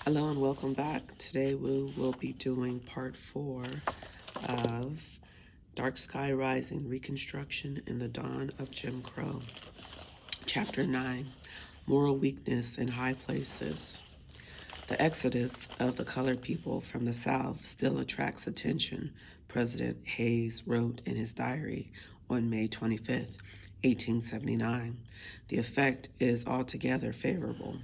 Hello and welcome back. Today we will be doing part 4 of Dark Sky Rising, Reconstruction and the Dawn of Jim Crow. Chapter 9, Moral Weakness in High Places. The exodus of the colored people from the South still attracts attention, President Hayes wrote in his diary on May 25th, 1879. The effect is altogether favorable.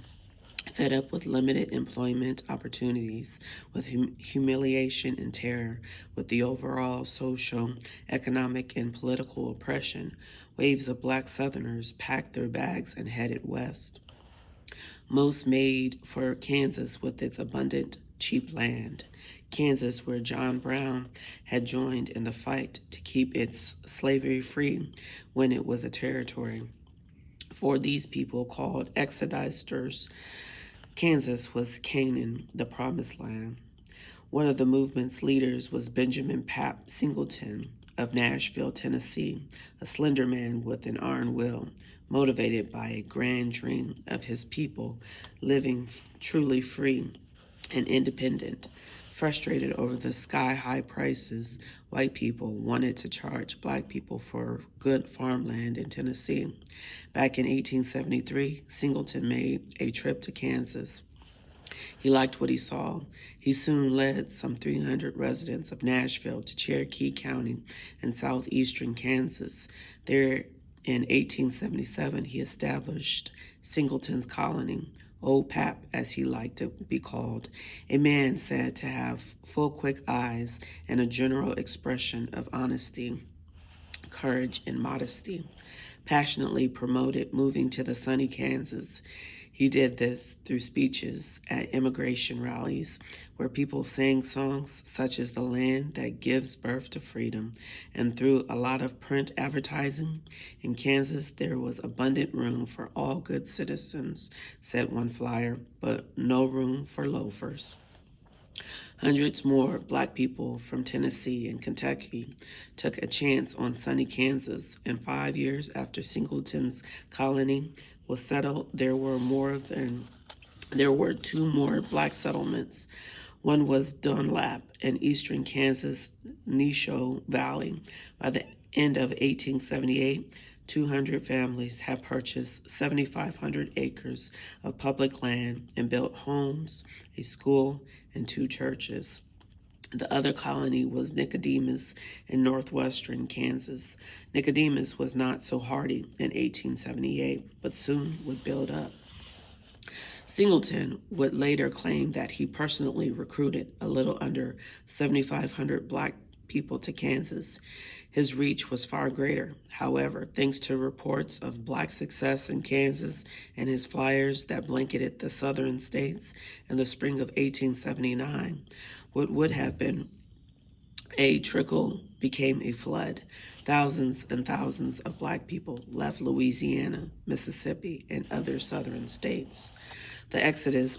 Fed up with limited employment opportunities, with humiliation and terror, with the overall social, economic, and political oppression, waves of black Southerners packed their bags and headed west. Most made for Kansas with its abundant, cheap land. Kansas, where John Brown had joined in the fight to keep its slavery free when it was a territory. For these people called exodusters, Kansas was Canaan, the promised land. One of the movement's leaders was Benjamin Pap Singleton of Nashville, Tennessee, a slender man with an iron will, motivated by a grand dream of his people living truly free and independent. Frustrated over the sky-high prices white people wanted to charge black people for good farmland in Tennessee. Back in 1873, Singleton made a trip to Kansas. He liked what he saw. He soon led some 300 residents of Nashville to Cherokee County in southeastern Kansas. There, in 1877, he established Singleton's Colony, Old Pap, as he liked to be called, a man said to have full, quick eyes and a general expression of honesty, courage, and modesty. Passionately promoted moving to the sunny Kansas. He did this through speeches at immigration rallies where people sang songs such as The Land That Gives Birth to Freedom, and through a lot of print advertising. In Kansas, there was abundant room for all good citizens, said one flyer, but no room for loafers. Hundreds more black people from Tennessee and Kentucky took a chance on sunny Kansas, and 5 years after Singleton's colony was settled, there were two more black settlements. One was Dunlap in eastern Kansas, Nesho Valley. By the end of 1878, 200 families had purchased 7,500 acres of public land and built homes, a school, and 2 churches. The other colony was Nicodemus in northwestern Kansas. Nicodemus was not so hardy in 1878, but soon would build up. Singleton would later claim that he personally recruited a little under 7,500 black people to Kansas. His reach was far greater. However, thanks to reports of black success in Kansas and his flyers that blanketed the southern states in the spring of 1879, what would have been a trickle became a flood. Thousands and thousands of black people left Louisiana, Mississippi, and other southern states. The exodus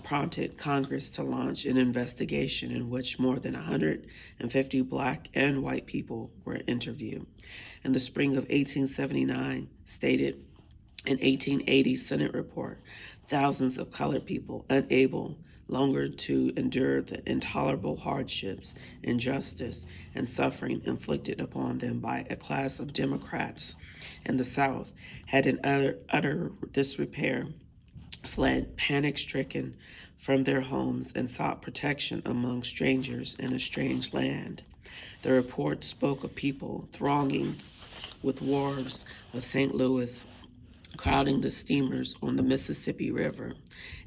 prompted Congress to launch an investigation in which more than 150 black and white people were interviewed. In the spring of 1879, stated an 1880 Senate report, thousands of colored people unable longer to endure the intolerable hardships, injustice, and suffering inflicted upon them by a class of Democrats in the South had in utter disrepair fled panic-stricken from their homes and sought protection among strangers in a strange land. The report spoke of people thronging with wharves of St. Louis, crowding the steamers on the Mississippi River,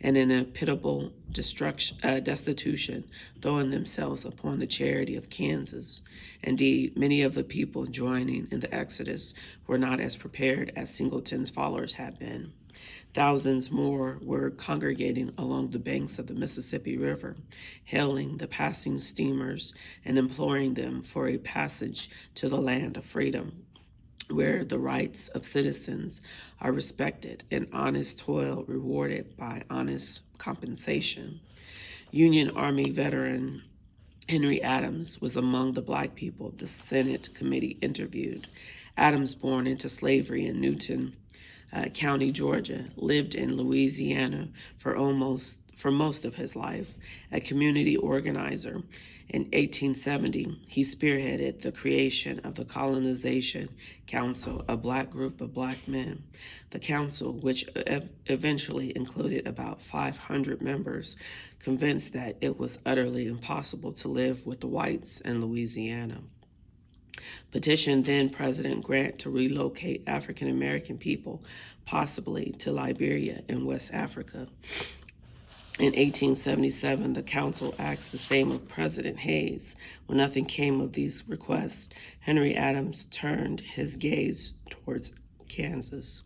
and in a pitiable destitution, throwing themselves upon the charity of Kansas. Indeed, many of the people joining in the exodus were not as prepared as Singleton's followers had been. Thousands more were congregating along the banks of the Mississippi River, hailing the passing steamers and imploring them for a passage to the land of freedom, where the rights of citizens are respected and honest toil rewarded by honest compensation. Union Army veteran Henry Adams was among the black people the Senate committee interviewed. Adams, born into slavery in Newton County, Georgia, lived in Louisiana for almost for most of his life, a community organizer. In 1870, he spearheaded the creation of the Colonization Council, a black group of black men. The council, which eventually included about 500 members, convinced that it was utterly impossible to live with the whites in Louisiana, petitioned then President Grant to relocate African American people, possibly to Liberia in West Africa. In 1877, the council asked the same of President Hayes. When nothing came of these requests, Henry Adams turned his gaze towards Kansas.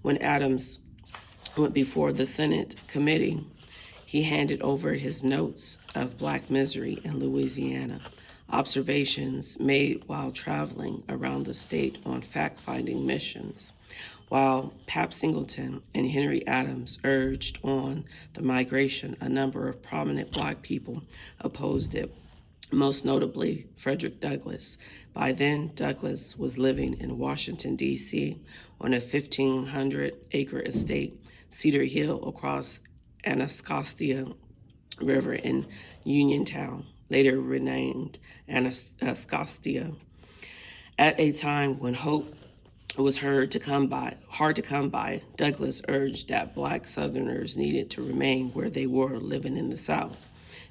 When Adams went before the Senate committee, he handed over his notes of black misery in Louisiana, observations made while traveling around the state on fact-finding missions. While Pap Singleton and Henry Adams urged on the migration, a number of prominent black people opposed it, most notably Frederick Douglass. By then, Douglass was living in Washington, D.C. on a 1,500-acre estate, Cedar Hill, across Anacostia River in Uniontown, later renamed Anacostia. At a time when hope was hard to come by, Douglass urged that black Southerners needed to remain where they were, living in the South.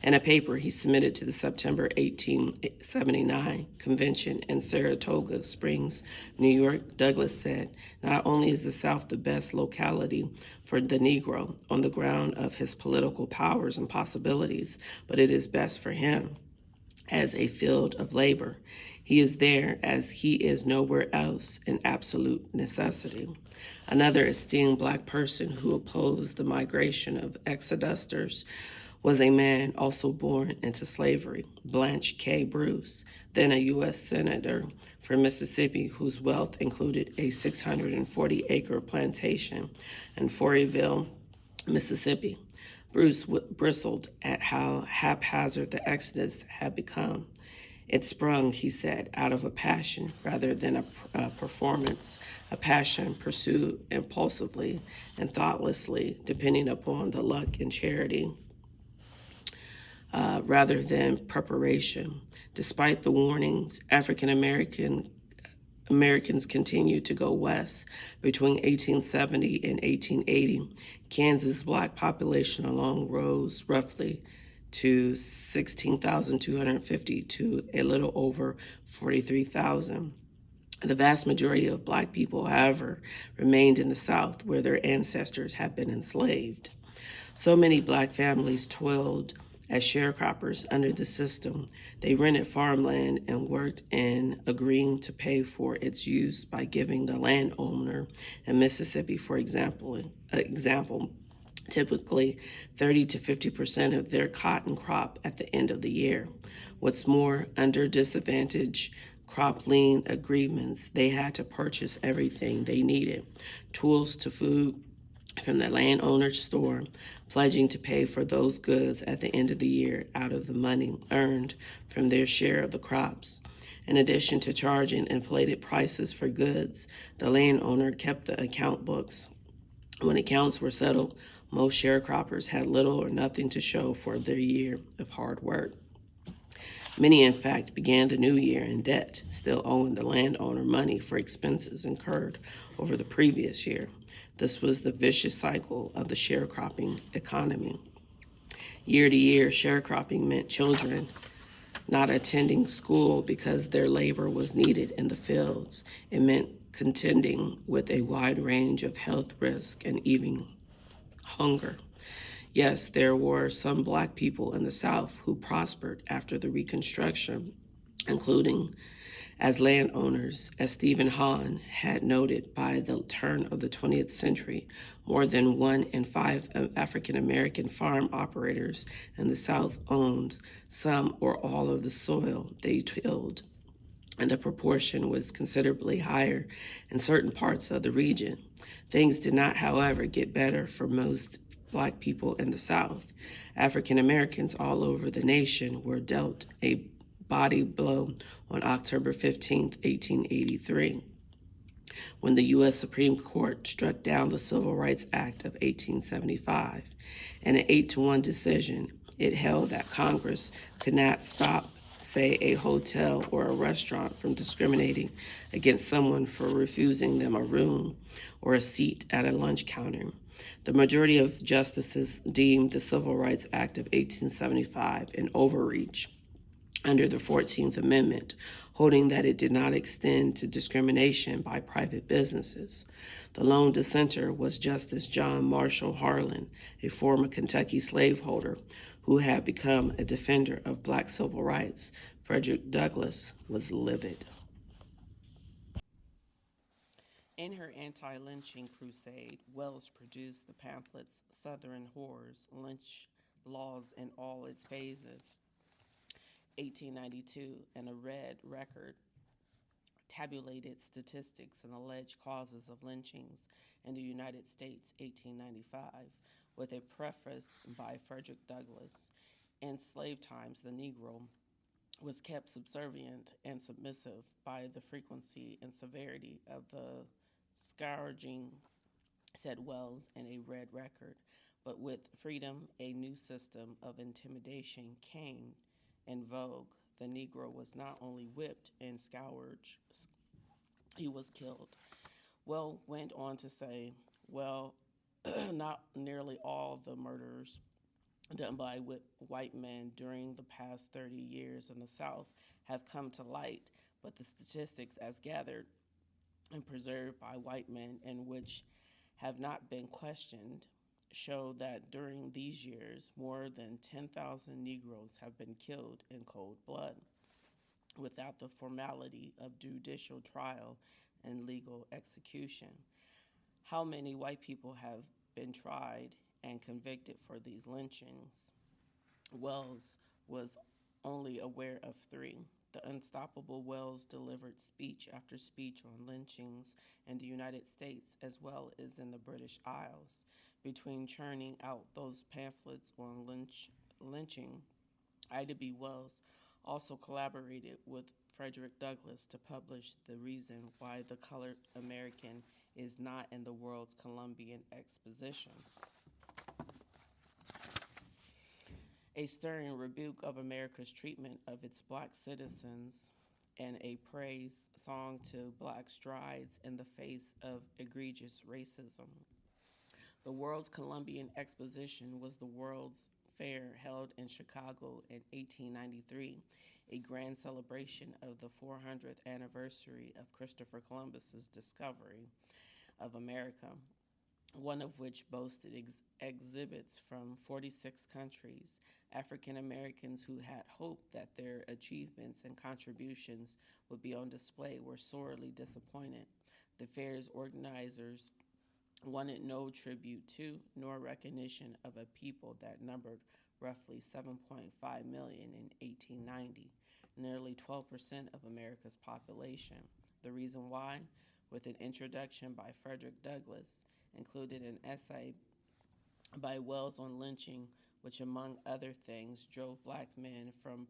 In a paper he submitted to the September 1879 convention in Saratoga Springs, New York, Douglass said, "Not only is the South the best locality for the Negro on the ground of his political powers and possibilities, but it is best for him as a field of labor. He is there as he is nowhere else, in absolute necessity." Another esteemed black person who opposed the migration of exodusters was a man also born into slavery, Blanche K. Bruce, then a U.S. Senator for Mississippi, whose wealth included a 640-acre plantation in Fortenville, Mississippi. Bruce bristled at how haphazard the exodus had become. It sprung, he said, out of a passion rather than a performance, a passion pursued impulsively and thoughtlessly, depending upon the luck and charity rather than preparation. Despite the warnings, African Americans continued to go west. Between 1870 and 1880, Kansas' black population alone rose roughly to 16,250 to a little over 43,000. The vast majority of black people, however, remained in the South, where their ancestors had been enslaved. So many black families toiled as sharecroppers under the system. They rented farmland and worked in agreeing to pay for its use by giving the landowner in Mississippi, for example, typically 30 to 50% of their cotton crop at the end of the year. What's more, under disadvantaged crop lien agreements, they had to purchase everything they needed, tools to food, from the landowner's store, pledging to pay for those goods at the end of the year out of the money earned from their share of the crops. In addition to charging inflated prices for goods, the landowner kept the account books. When accounts were settled, most sharecroppers had little or nothing to show for their year of hard work. Many, in fact, began the new year in debt, still owing the landowner money for expenses incurred over the previous year. This was the vicious cycle of the sharecropping economy. Year to year, sharecropping meant children not attending school because their labor was needed in the fields. It meant contending with a wide range of health risks and even hunger. Yes, there were some black people in the South who prospered after the Reconstruction, including as landowners. As Stephen Hahn had noted, by the turn of the 20th century, more than 1 in 5 African American farm operators in the South owned some or all of the soil they tilled, and the proportion was considerably higher in certain parts of the region. Things did not, however, get better for most black people in the South. African Americans all over the nation were dealt a body blow on October 15, 1883. when the U.S. Supreme Court struck down the Civil Rights Act of 1875. In an 8-1 decision, it held that Congress could not stop, say, a hotel or a restaurant from discriminating against someone for refusing them a room or a seat at a lunch counter. The majority of justices deemed the Civil Rights Act of 1875 an overreach under the 14th Amendment, holding that it did not extend to discrimination by private businesses. The lone dissenter was Justice John Marshall Harlan, a former Kentucky slaveholder who had become a defender of black civil rights. Frederick Douglass was livid. In her anti-lynching crusade, Wells produced the pamphlets Southern Horrors, Lynch Laws in All Its Phases, 1892, and a red record tabulated statistics and alleged causes of lynchings in the United States, 1895, with a preface by Frederick Douglass. In slave times, the Negro was kept subservient and submissive by the frequency and severity of the scourging, said Wells in a red record. But with freedom, a new system of intimidation came in vogue. The Negro was not only whipped and scourged, he was killed. Well, went on to say, well, not nearly all the murders done by white men during the past 30 years in the South have come to light, but the statistics as gathered and preserved by white men, and which have not been questioned, show that during these years, more than 10,000 Negroes have been killed in cold blood without the formality of judicial trial and legal execution. How many white people have been tried and convicted for these lynchings? Wells was only aware of 3. The unstoppable Wells delivered speech after speech on lynchings in the United States as well as in the British Isles. Between churning out those pamphlets on lynching, W.E.B. Wells also collaborated with Frederick Douglass to publish The Reason Why the Colored American is Not in the World's Columbian Exposition, a stirring rebuke of America's treatment of its black citizens and a praise song to black strides in the face of egregious racism. The World's Columbian Exposition was the World's Fair held in Chicago in 1893, a grand celebration of the 400th anniversary of Christopher Columbus's discovery of America, one of which boasted exhibits from 46 countries. African Americans who had hoped that their achievements and contributions would be on display were sorely disappointed. The fair's organizers wanted no tribute to nor recognition of a people that numbered roughly 7.5 million in 1890, nearly 12% of America's population. The reason why? With an introduction by Frederick Douglass, included an essay by Wells on lynching, which, among other things, drove black men from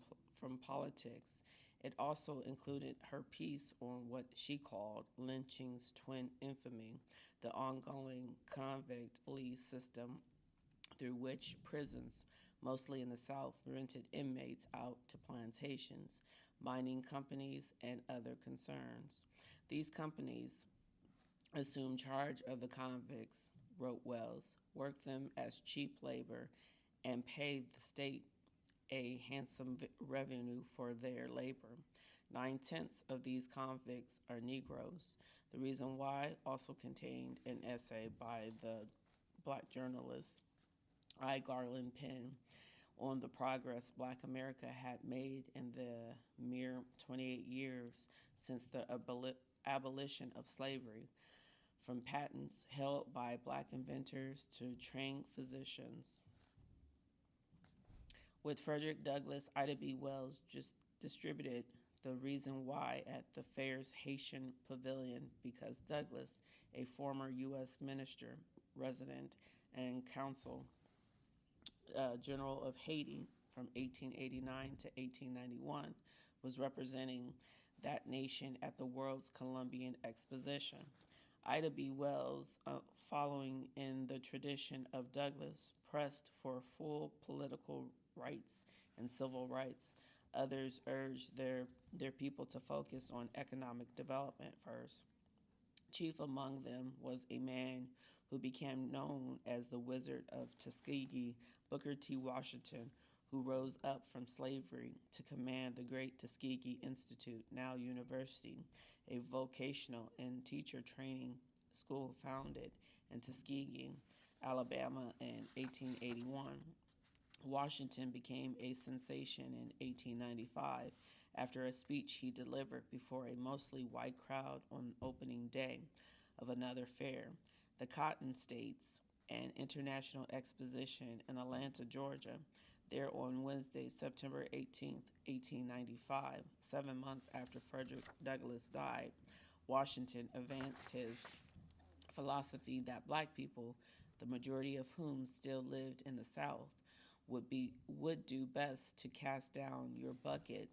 politics. It also included her piece on what she called lynching's twin infamy, the ongoing convict lease system through which prisons, mostly in the South, rented inmates out to plantations, mining companies, and other concerns. These companies assumed charge of the convicts, wrote Wells, worked them as cheap labor, and paid the state a handsome revenue for their labor. 9/10 of these convicts are Negroes. The Reason Why also contained an essay by the black journalist I. Garland Penn on the progress black America had made in the mere 28 years since the abolition of slavery, from patents held by black inventors to trained physicians. With Frederick Douglass, Ida B. Wells just distributed The Reason Why at the fair's Haitian Pavilion because Douglass, a former U.S. minister, resident, and consul general of Haiti from 1889 to 1891, was representing that nation at the World's Columbian Exposition. Ida B. Wells, following in the tradition of Douglass, pressed for full political rights and civil rights. Others urged their people to focus on economic development first. Chief among them was a man who became known as the Wizard of Tuskegee, Booker T. Washington, who rose up from slavery to command the great Tuskegee Institute, now university, a vocational and teacher training school founded in Tuskegee, Alabama in 1881. Washington became a sensation in 1895 after a speech he delivered before a mostly white crowd on opening day of another fair, the Cotton States, an international exposition in Atlanta, Georgia. There on Wednesday, September 18th, 1895, 7 months after Frederick Douglass died, Washington advanced his philosophy that black people, the majority of whom still lived in the South, would do best to cast down your bucket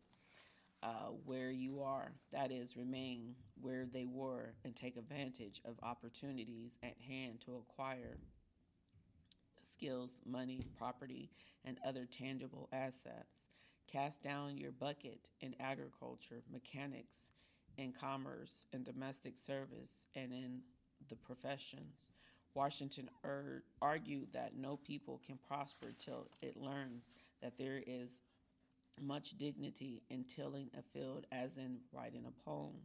where you are, that is, remain where they were and take advantage of opportunities at hand to acquire skills, money, property, and other tangible assets. Cast down your bucket in agriculture, mechanics, in commerce, in domestic service, and in the professions. Washington argued that no people can prosper till it learns that there is much dignity in tilling a field as in writing a poem.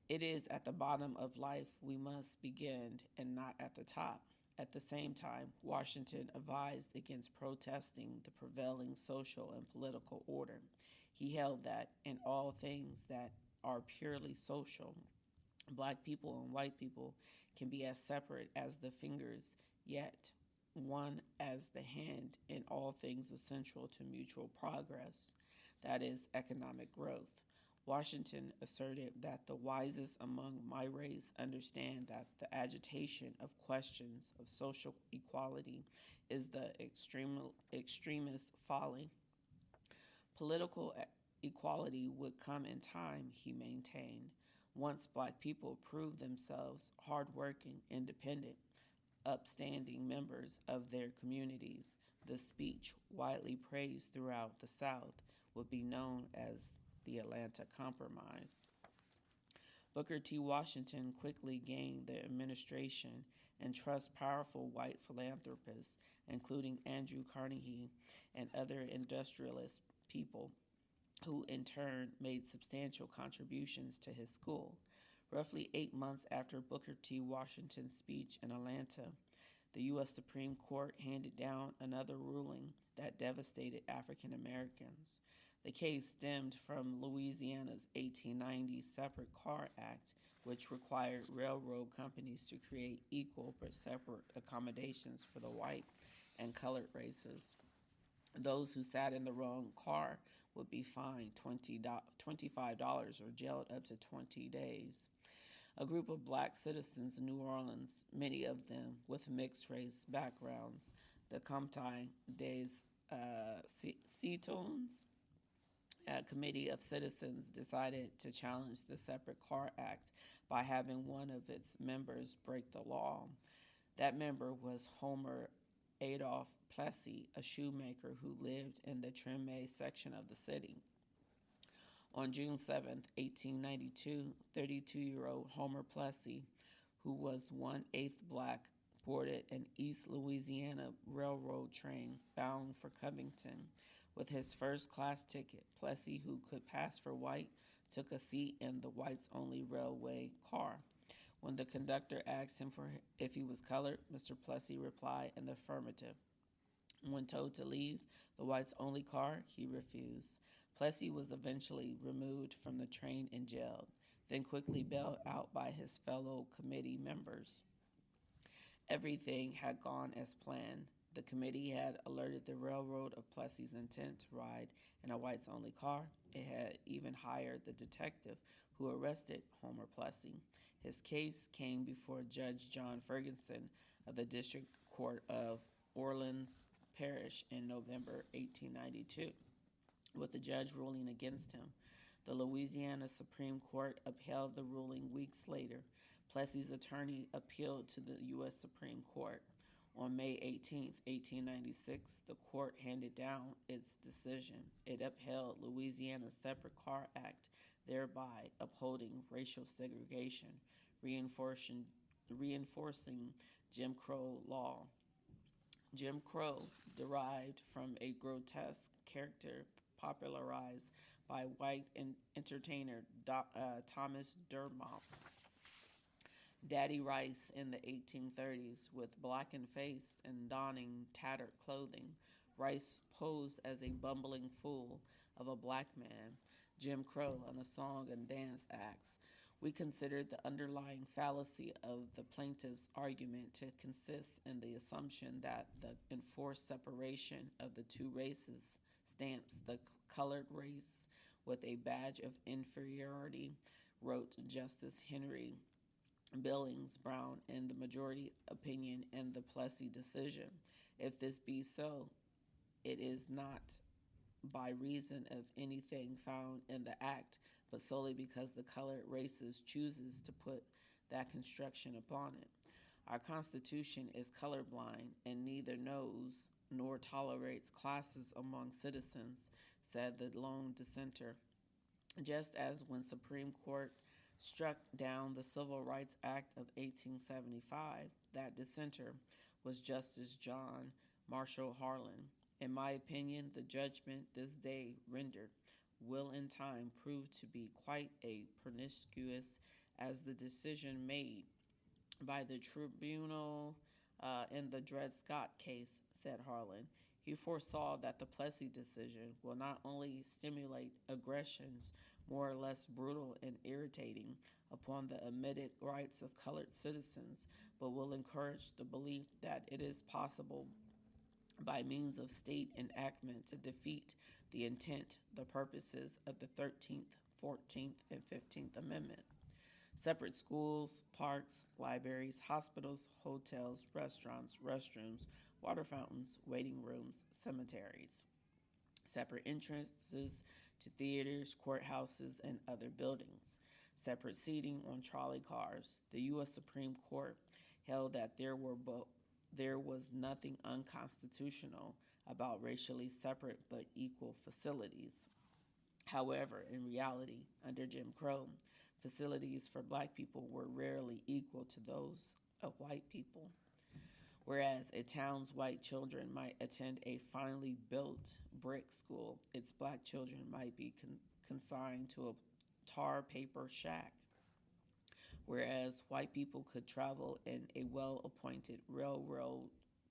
It is at the bottom of life we must begin and not at the top. At the same time, Washington advised against protesting the prevailing social and political order. He held that in all things that are purely social, black people and white people can be as separate as the fingers, yet one as the hand in all things essential to mutual progress, that is, economic growth. Washington asserted that the wisest among my race understand that the agitation of questions of social equality is the extremist folly. Political equality would come in time, he maintained, once black people proved themselves hardworking, independent, upstanding members of their communities. The speech, widely praised throughout the South, would be known as the Atlanta Compromise. Booker T. Washington quickly gained the administration and trust powerful white philanthropists, including Andrew Carnegie and other industrialist people, who in turn made substantial contributions to his school. Roughly 8 months after Booker T. Washington's speech in Atlanta, the U.S. Supreme Court handed down another ruling that devastated African Americans. The case stemmed from Louisiana's 1890 Separate Car Act, which required railroad companies to create equal but separate accommodations for the white and colored races. Those who sat in the wrong car would be fined $25 or jailed up to 20 days. A group of black citizens in New Orleans, many of them with mixed race backgrounds, the Comté des Citoyens, a committee of citizens, decided to challenge the Separate Car Act by having one of its members break the law. That member was Homer Adolphe Plessy, a shoemaker who lived in the Treme section of the city. On June 7, 1892, 32-year-old Homer Plessy, who was 1/8 black, boarded an East Louisiana Railroad train bound for Covington. With his first-class ticket, Plessy, who could pass for white, took a seat in the whites-only railway car. When the conductor asked him if he was colored, Mr. Plessy replied in the affirmative. When told to leave the whites-only car, he refused. Plessy was eventually removed from the train and jailed, then quickly bailed out by his fellow committee members. Everything had gone as planned. The committee had alerted the railroad of Plessy's intent to ride in a whites-only car. It had even hired the detective who arrested Homer Plessy. His case came before Judge John Ferguson of the District Court of Orleans Parish in November 1892, with the judge ruling against him. The Louisiana Supreme Court upheld the ruling weeks later. Plessy's attorney appealed to the U.S. Supreme Court. On May 18, 1896, the court handed down its decision. It upheld Louisiana's Separate Car Act, thereby upholding racial segregation, reinforcing Jim Crow law. Jim Crow derived from a grotesque character popularized by white entertainer Thomas Dermoff. Daddy Rice in the 1830s, with blackened face and donning tattered clothing. Rice posed as a bumbling fool of a black man. Jim Crow on a song and dance acts. We considered the underlying fallacy of the plaintiff's argument to consist in the assumption that the enforced separation of the two races stamps the colored race with a badge of inferiority, wrote Justice Henry Billings Brown in the majority opinion in the Plessy decision. If this be so, it is not by reason of anything found in the act, but solely because the colored races chooses to put that construction upon it. Our Constitution is colorblind and neither knows nor tolerates classes among citizens, said the lone dissenter. Just as when Supreme Court struck down the Civil Rights Act of 1875, that dissenter was Justice John Marshall Harlan. In my opinion, the judgment this day rendered will in time prove to be quite as pernicious as the decision made by the tribunal in the Dred Scott case, said Harlan. He foresaw that the Plessy decision will not only stimulate aggressions more or less brutal and irritating upon the admitted rights of colored citizens, but will encourage the belief that it is possible by means of state enactment to defeat the intent, the purposes of the 13th, 14th, and 15th Amendment. Separate schools, parks, libraries, hospitals, hotels, restaurants, restrooms, water fountains, waiting rooms, cemeteries. Separate entrances to theaters, courthouses, and other buildings. Separate seating on trolley cars. The U.S. Supreme Court held that there was nothing unconstitutional about racially separate but equal facilities. However, in reality, under Jim Crow, facilities for black people were rarely equal to those of white people. Whereas a town's white children might attend a finely built brick school, its black children might be consigned to a tar paper shack. Whereas white people could travel in a well-appointed railroad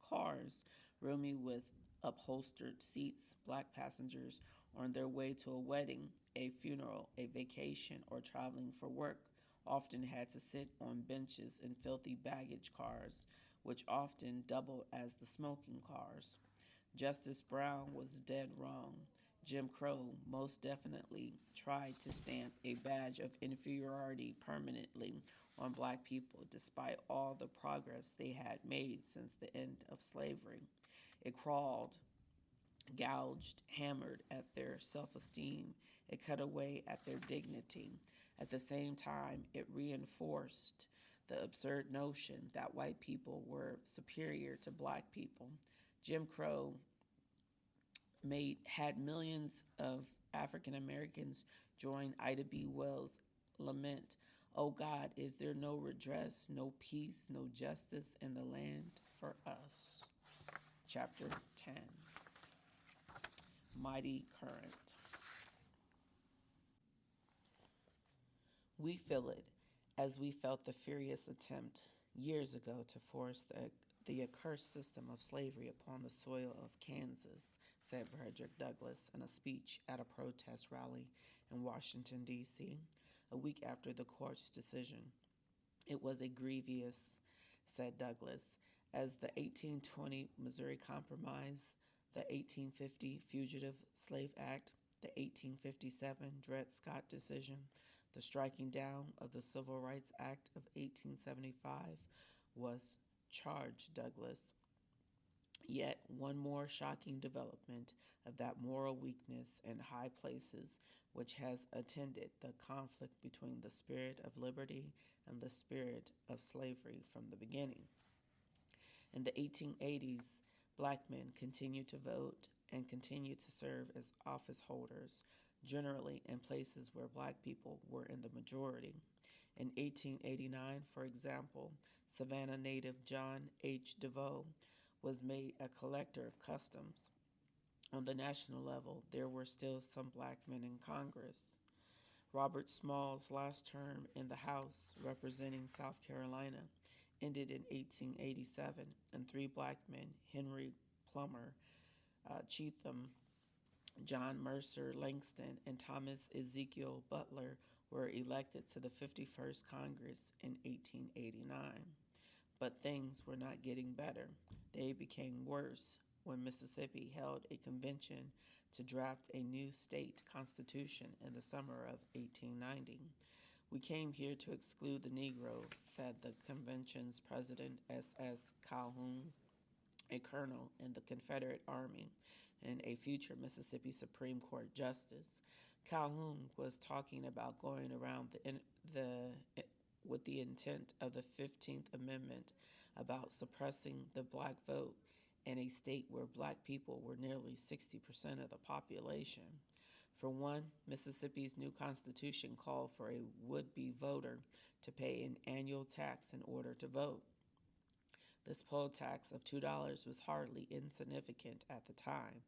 cars, roomy with upholstered seats, black passengers on their way to a wedding, a funeral, a vacation, or traveling for work often had to sit on benches in filthy baggage cars, which often doubled as the smoking cars. Justice Brown was dead wrong. Jim Crow most definitely tried to stamp a badge of inferiority permanently on black people despite all the progress they had made since the end of slavery. It crawled, gouged, hammered at their self-esteem. It cut away at their dignity. At the same time, it reinforced the absurd notion that white people were superior to black people. Jim Crow had millions of African Americans join Ida B. Wells' lament, "Oh God, is there no redress, no peace, no justice in the land for us?" Chapter 10. Mighty Current. We feel it as we felt the furious attempt years ago to force the accursed system of slavery upon the soil of Kansas, said Frederick Douglass in a speech at a protest rally in Washington, D.C., a week after the court's decision. It was a grievous, said Douglass, as the 1820 Missouri Compromise, the 1850 Fugitive Slave Act, the 1857 Dred Scott decision, the striking down of the Civil Rights Act of 1875 was charged, Douglass. Yet one more shocking development of that moral weakness in high places which has attended the conflict between the spirit of liberty and the spirit of slavery from the beginning. In the 1880s, black men continued to vote and continued to serve as office holders, generally in places where black people were in the majority. In 1889, for example, Savannah native John H. DeVoe was made a collector of customs. On the national level, there were still some black men in Congress. Robert Small's last term in the House representing South Carolina ended in 1887, and three black men, Henry Plummer, Cheatham, John Mercer Langston, and Thomas Ezekiel Butler, were elected to the 51st Congress in 1889. But things were not getting better. They became worse when Mississippi held a convention to draft a new state constitution in the summer of 1890. "We came here to exclude the Negro," said the convention's president, S.S. Calhoun, a colonel in the Confederate Army and a future Mississippi Supreme Court justice. Calhoun was talking about going around with the intent of the 15th Amendment about suppressing the black vote in a state where black people were nearly 60% of the population. For one, Mississippi's new constitution called for a would-be voter to pay an annual tax in order to vote. This poll tax of $2 was hardly insignificant at the time,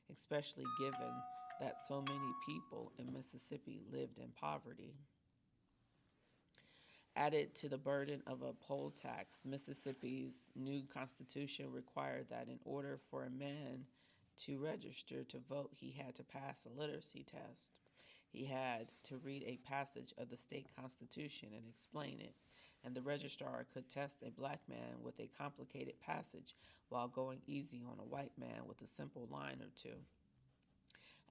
especially given that so many people in Mississippi lived in poverty. Added to the burden of a poll tax, Mississippi's new constitution required that in order for a man to register to vote, he had to pass a literacy test. He had to read a passage of the state constitution and explain it, and the registrar could test a black man with a complicated passage while going easy on a white man with a simple line or two.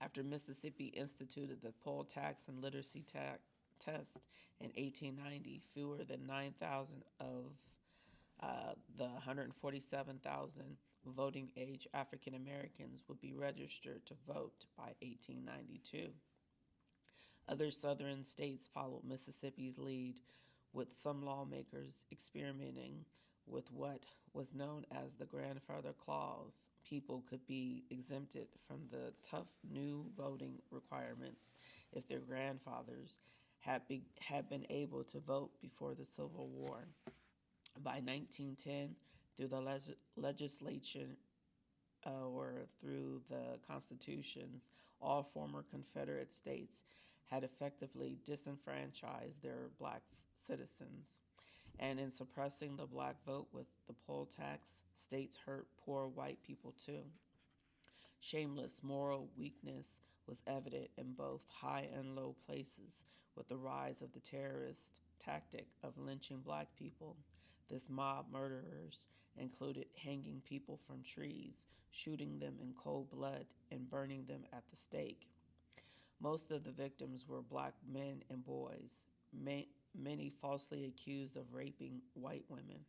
After Mississippi instituted the poll tax and literacy test in 1890, fewer than 9,000 of the 147,000 voting age African Americans would be registered to vote by 1892. Other southern states followed Mississippi's lead, with some lawmakers experimenting with what was known as the grandfather clause. People could be exempted from the tough new voting requirements if their grandfathers had been able to vote before the Civil War. By 1910, through the legislation or through the constitutions, all former Confederate states had effectively disenfranchised their black citizens. And in suppressing the black vote with the poll tax, states hurt poor white people too. Shameless moral weakness was evident in both high and low places with the rise of the terrorist tactic of lynching black people. This mob murderers included hanging people from trees, shooting them in cold blood, and burning them at the stake. Most of the victims were black men and boys, many falsely accused of raping white women.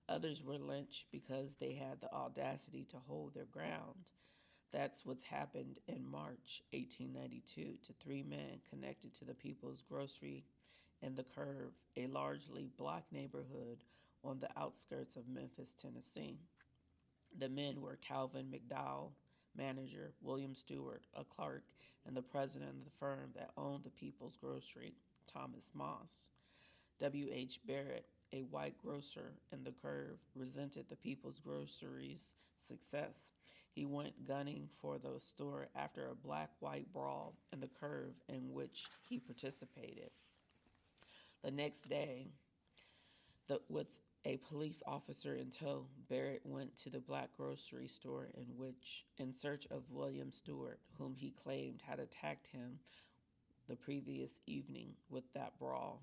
Others were lynched because they had the audacity to hold their ground. That's what's happened in March 1892 to three men connected to the People's Grocery in the Curve, a largely black neighborhood on the outskirts of Memphis, Tennessee. The men were Calvin McDowell, manager, William Stewart, a clerk, and the president of the firm that owned the People's Grocery, Thomas Moss. W.H. Barrett, a white grocer in the Curve, resented the People's Grocery's success. He went gunning for the store after a black-white brawl in the Curve in which he participated. The next day, with a police officer in tow, Barrett went to the black grocery store in search of William Stewart, whom he claimed had attacked him the previous evening with that brawl.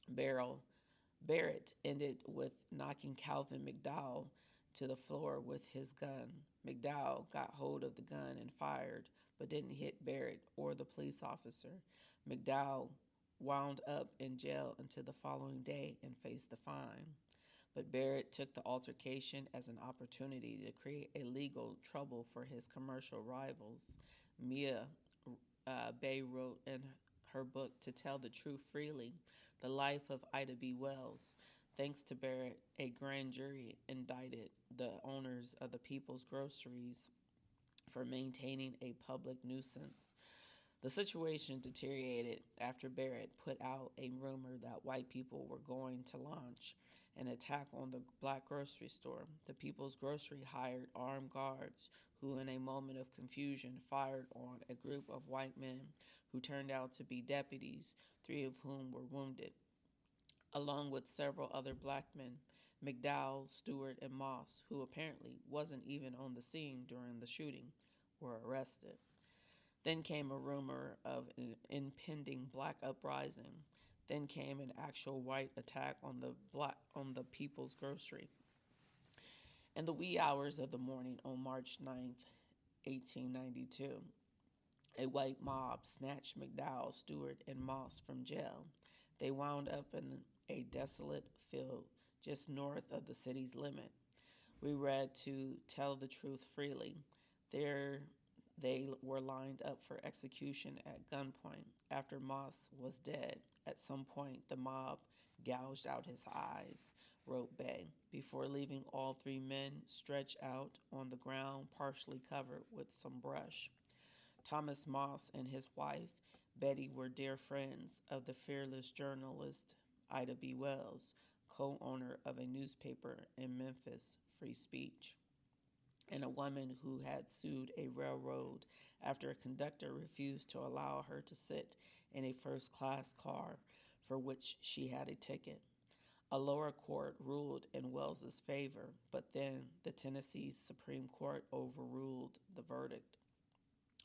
Barrett ended with knocking Calvin McDowell to the floor with his gun. McDowell got hold of the gun and fired, but didn't hit Barrett or the police officer. McDowell wound up in jail until the following day and faced a fine. But Barrett took the altercation as an opportunity to create a legal trouble for his commercial rivals. Mia Bay wrote in her book To Tell the Truth Freely, The Life of Ida B. Wells. Thanks to Barrett, a grand jury indicted the owners of the People's Groceries for maintaining a public nuisance. The situation deteriorated after Barrett put out a rumor that white people were going to launch an attack on the black grocery store. The People's Grocery hired armed guards who, in a moment of confusion, fired on a group of white men who turned out to be deputies, 3 of whom were wounded. Along with several other black men, McDowell, Stewart, and Moss, who apparently wasn't even on the scene during the shooting, were arrested. Then came a rumor of an impending black uprising. Then came an actual white attack on the People's Grocery. In the wee hours of the morning on March 9th, 1892, a white mob snatched McDowell, Stewart, and Moss from jail. They wound up in a desolate field just north of the city's limit. We read To Tell the Truth Freely. There they were lined up for execution at gunpoint. After Moss was dead, at some point the mob gouged out his eyes, wrote Bay, before leaving all 3 men stretched out on the ground, partially covered with some brush. Thomas Moss and his wife, Betty, were dear friends of the fearless journalist Ida B. Wells, co-owner of a newspaper in Memphis, Free Speech, and a woman who had sued a railroad after a conductor refused to allow her to sit in a first-class car for which she had a ticket. A lower court ruled in Wells's favor, but then the Tennessee Supreme Court overruled the verdict.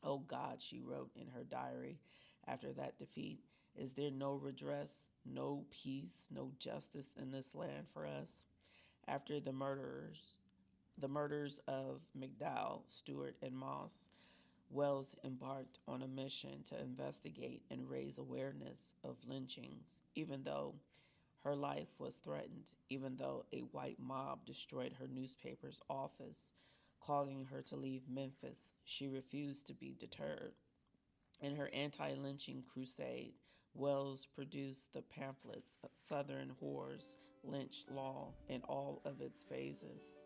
Oh God, she wrote in her diary after that defeat, is there no redress, no peace, no justice in this land for us? After the murders of McDowell, Stewart, and Moss, Wells embarked on a mission to investigate and raise awareness of lynchings, even though her life was threatened, even though a white mob destroyed her newspaper's office, causing her to leave Memphis. She refused to be deterred. In her anti-lynching crusade, Wells produced the pamphlets of Southern Horrors, Lynch Law, in all of its phases.